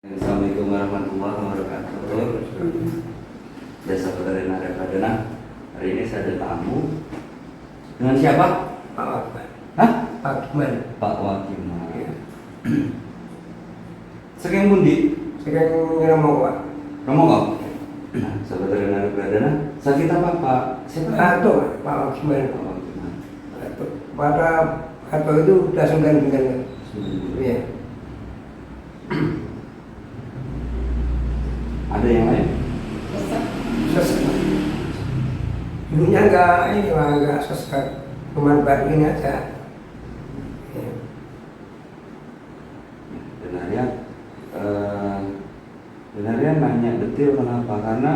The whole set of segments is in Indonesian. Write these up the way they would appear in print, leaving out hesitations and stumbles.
Assalamualaikum warahmatullahi wabarakatuh. Jasa Saudara Nada Pradana. Hari ini saya ada tamu. Dengan siapa? Pak Wakman. Hah? Pak Wakman. Pak Wakiman. Ya. Sekian pundi? Sekarang ngomong Pak. Ngomong kok? Saudara Nada Pradana. Sakit apa Pak? Siapa? Atau Pak Wakman. Pak Wakiman. Pada atau itu sudah 9 bulan. Iya. Ada yang lain? Sesak. Dulunya enggak sesak. Cuman baru ini aja. Ya. Benarnya nanya detail kenapa? Karena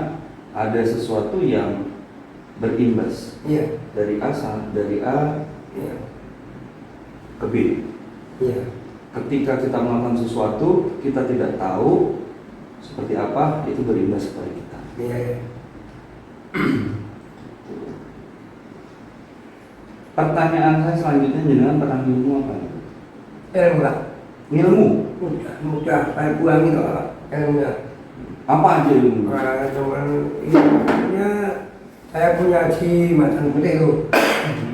ada sesuatu yang berimbas Iya. dari A Iya. ke B. Iya. Ketika kita melakukan sesuatu, kita tidak tahu seperti apa, itu berimbas kepada kita. Iya. Pertanyaan saya selanjutnya, jenengan pernah ilmu apa? Ilmu lah. Ilmu? Mudah. Saya pulang itu ilmunya. Apa aja ilmu? Cuman ilmunya saya punya haji macam putih itu.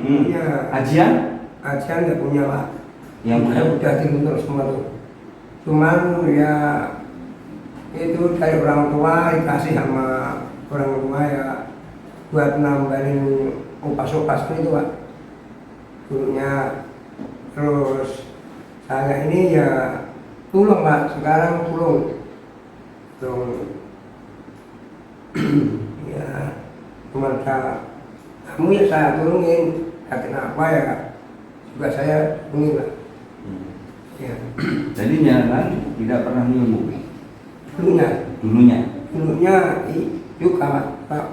Punya Ajian? ajian nggak punya Pak. Yang punya? Saya udah dibentuk semua tuh. Cuman ya itu dari orang tua dikasih sama orang tua ya buat nambahin upas-upas itu Pak. Dulunya terus saya ini ya tulung Pak, sekarang tulung ya cuma kamu ya saya tulungin, kenapa ya juga saya tulungin Pak. Ya. Jadi jangan tidak pernah ilmu Dulunya dulunya. juga Pak.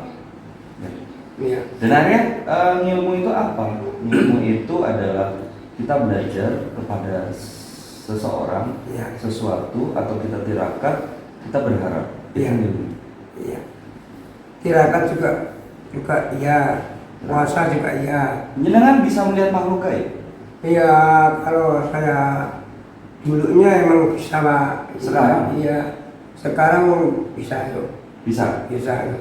Ya. Sebenarnya ilmu itu apa? Ilmu itu adalah kita belajar kepada seseorang, Ya. sesuatu, atau kita tirakat, kita berharap. Itu Iya. ilmu. Iya. Tirakat juga iya, puasa juga iya. Jenengan bisa melihat makhluk gaib? Iya, kalau saya dulunya emang bisa Pak. Sekarang? Iya. Sekarang bisa itu. Bisa. Bisa itu.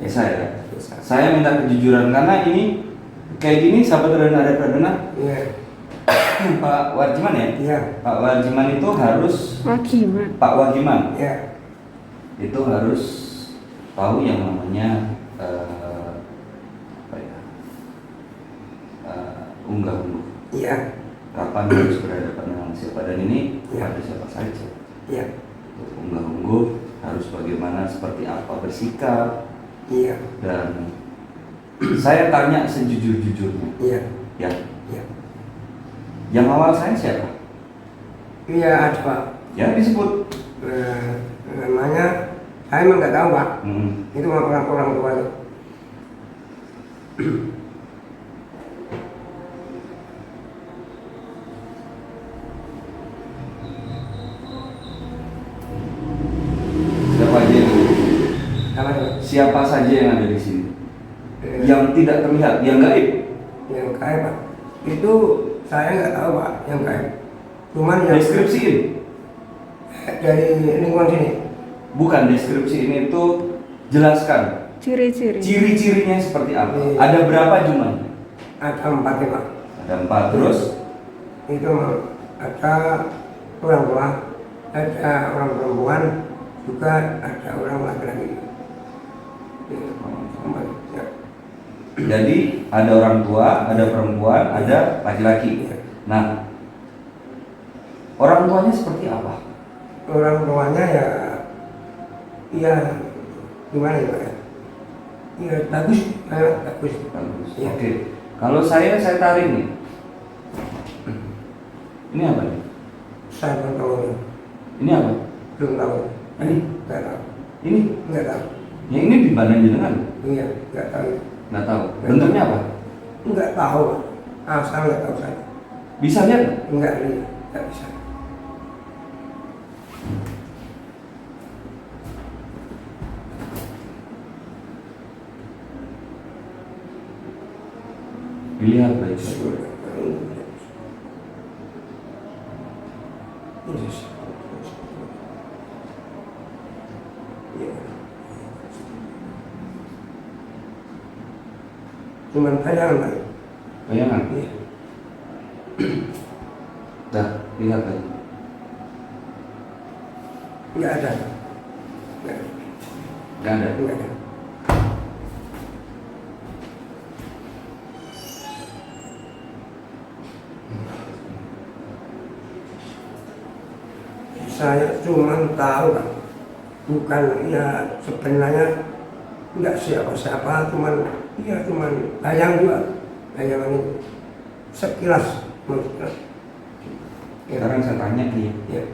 Bisa ya. Bisa. Saya minta kejujuran karena ini kayak gini, sahabat dan ada perdana. Iya. Pak Warjiman ya. Iya. Pak Warjiman itu harus. Wakiman. Pak Warjiman Iya. itu harus tahu yang namanya apa ya, unggah-ungguh. Iya. Kapan harus berhadapan dengan siapa, dan ini Ya. pada siapa saja. Iya. Unggah-ungguh harus bagaimana, seperti apa bersikap, Iya. dan saya tanya sejujur-jujurnya. Iya. Ya, Iya. yang awal saya siapa? Iya ada Pak. Ya disebut. Namanya saya emang nggak tahu Pak. Itu orang tua itu. Siapa aja yang Apa itu? siapa saja yang ada di sini? Eh, Yang tidak terlihat, yang gaib. Yang kaya Pak. Itu saya nggak tahu Pak yang kaya. Cuman yang Deskripsiin. dari lingkungan sini. Bukan deskripsiin, itu jelaskan. Ciri-ciri. Ciri-cirinya seperti apa? Iya. Ada berapa jumlahnya? Ada 4 ya Pak. Ada 4. Terus Itu ada orang tua, ada orang perempuan, juga ada orang laki-laki. Ya. jadi ada orang tua, ada perempuan, ada laki-laki. Iya. Nah, orang tuanya seperti apa? Orang tuanya ya, iya gimana ya Pak ya? Iya bagus, bagus. Bagus. Iya. Oke. Kalau saya tarik nih. Ini apa nih? Saya belum tahu ini. Ini apa? Belum tahu. Ini? Nggak tahu. Ini? Nggak tahu. Yang ini di badan jenengan? Iya, nggak tahu. Nggak tahu. Bentuknya apa? Nggak tahu. Asal nggak tahu saya. Bisa lihat nggak? Nggak lihat, nggak bisa. Dilihat baik-baik. cuman bayangan Pak. Bayangan? Iya. Dah, lihat lagi. Nggak ada. Nggak ada. Nggak ada. Nggak ada. Saya cuma tahu Pak, bukan ya sebenarnya nggak siapa-siapa, cuman bayang juga, bayangan itu sekilas. Ya. Sekarang saya tanya nih, Ya.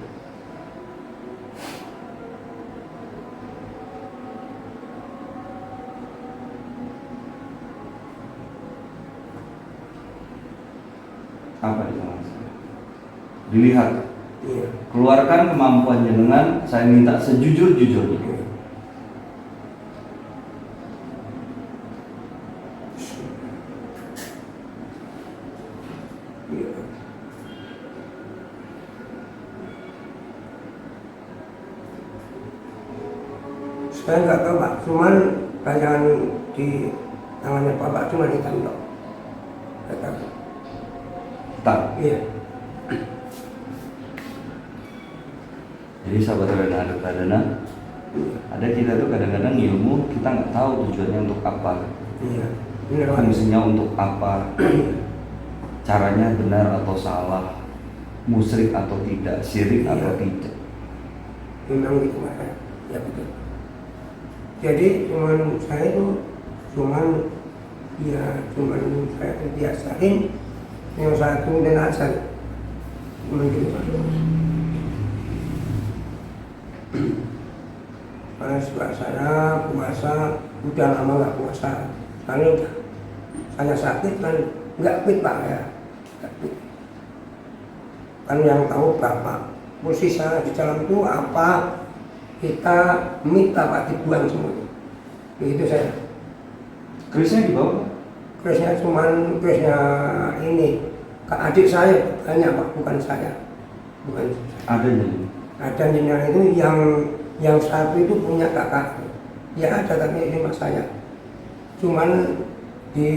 apa di tangan saya? Dilihat. Iya. Keluarkan kemampuan jenengan, saya minta sejujur-jujurnya. Iya. Iya. Saya nggak tahu Pak, cuman bayangan di tangannya Bapak cuma hitam dok. Nggak tahu. Tak. Iya. Jadi sahabat Radana, ada kita tuh kadang-kadang ilmu kita nggak tahu tujuannya untuk apa, Iya. Benar Pak. fungsinya untuk apa, caranya benar atau salah, musyrik atau tidak, syirik atau Iya. tidak. Memang gitu Pak. Ya betul. Jadi saya itu cuman saya biasain yang satu dan asal. Cuman gitu Pak. Karena juga saya puasa udah lama nggak puasa, karena udah saya sakit kan nggak fit Pak ya, nggak fit. Kan yang tahu Bapak posisi saya di dalam itu apa, kita minta Pak dibuang semua. Begitu saya. Kerisnya di bawah. Kerisnya ini ke adik saya banyak Pak, bukan saya. Bukan Ada jadi. ada jenengan itu yang satu itu punya kakak. Ya ada tapi ini mas saya. Cuman di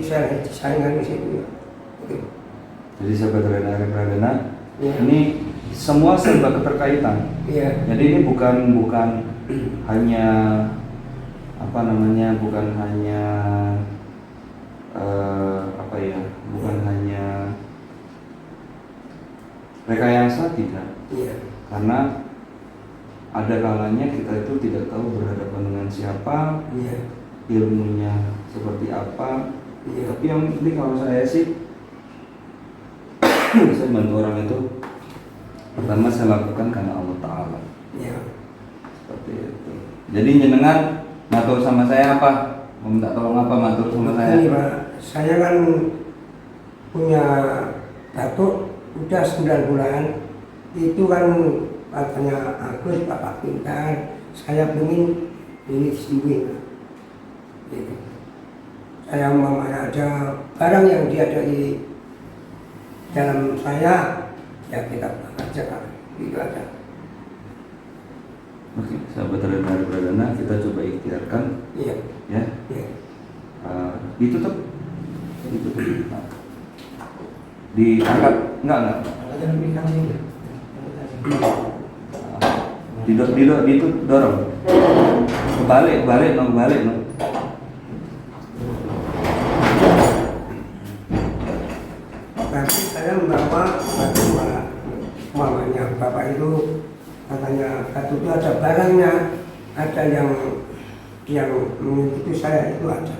saya disayangkan di situ. Jadi sahabat Radana, Ya. ini semua serba keterkaitan. Iya. Jadi ini bukan hanya apa namanya, bukan hanya bukan hanya rekayasa, tidak. Iya. Karena ada kalanya kita itu tidak tahu berhadapan dengan siapa, Iya. ilmunya seperti apa. Iya. Tapi yang penting kalau saya sih, saya bantu orang itu pertama saya lakukan karena Allah Ta'ala. Iya. Seperti itu. Jadi jenengan matur sama saya apa? Mau minta tolong apa matur sama saya? Ini Pak, saya kan punya batuk udah 9 bulan. Itu kan katanya Agus, Bapak pintar, saya ingin ini disembuhin. Gitu. Saya mau ada barang yang dia ada di dalam saya, ya kita aja Pak, itu aja. Oke, sahabat Radana, kita coba ikhtiarkan, Iya. ya. Iya. Ditutup, diangkat, enggak. Didorong. Balik, no. Tapi saya membawa batu mamanya Bapak itu, katanya batu itu ada barangnya, ada yang itu saya itu ada,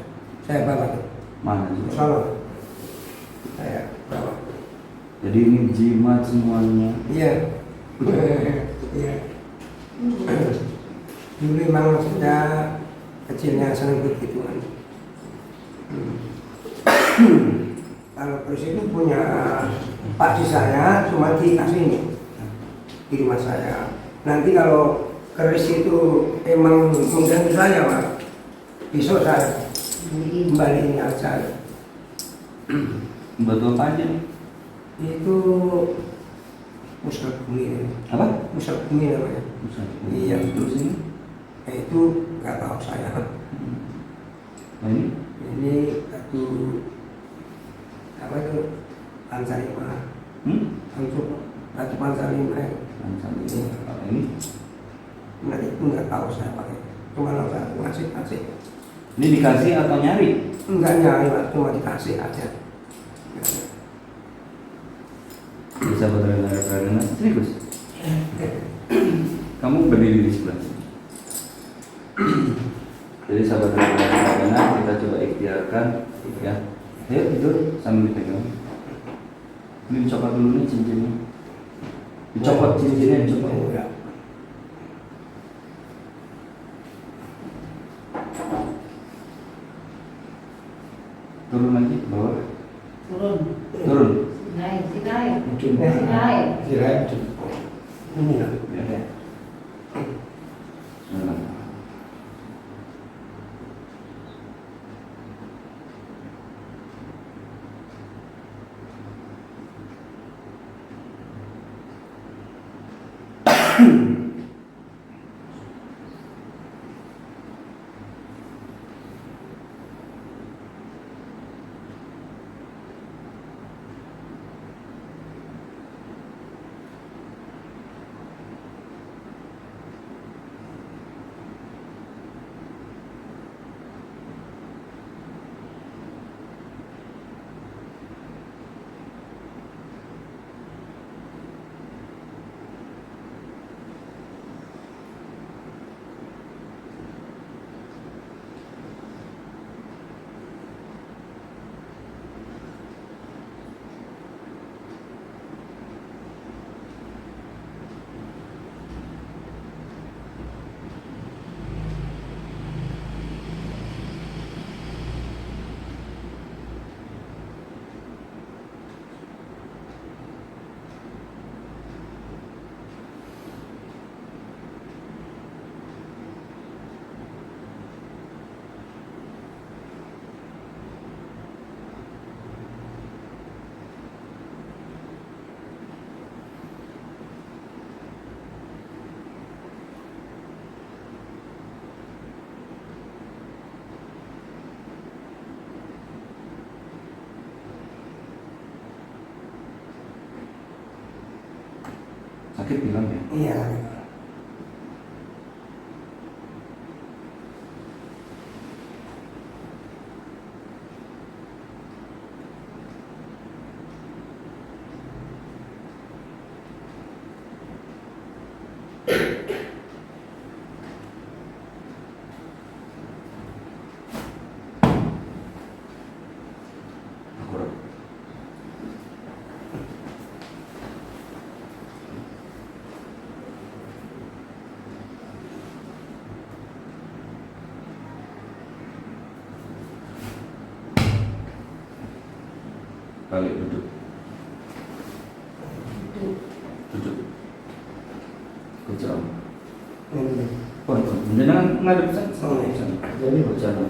saya bawa itu. Mana sih? Salah, saya bawa. Jadi ini jimat semuanya. Iya, iya. Dulu memang saya kecilnya senang begituan. Kalau keris itu punya Pak di saya, cuma dikasih ini di rumah saya. Nanti kalau keris itu emang mengganggu saya Pak, besok saya kembaliin aja. Batu apa aja nih? Itu musal bumi. Apa? Musal bumi namanya. Iya. Terus ini? Itu nggak tahu saya. Nah, Ini batu apa itu Pansalima. Langsung batu Pansalima. Kalau ini Nah itu nggak tahu saya pakai. Cuma langsung ngasih. ini dikasih atau nyari? Enggak nyari Pak, cuma dikasih aja. Bisa benar-benar Pradana serius. Kamu berdiri di sebelah sini. Jadi sahabat Pradana kita coba ikhtiarkan ya. Ayo tidur sambil dipegang. Ini dicopot dulu nih cincinnya. Dicopot cincinnya, dicopot. Ya. Turun lagi ke bawah. Turun. Turun. Sirai. Sirai. Ini lah. Ya. Nah. Sakit bilang ya. Iya. Akurat. Balik duduk. Duduk. Kejam. Ini. Oh, jangan ngadep sana. Oh, iya. Jadi berjalan.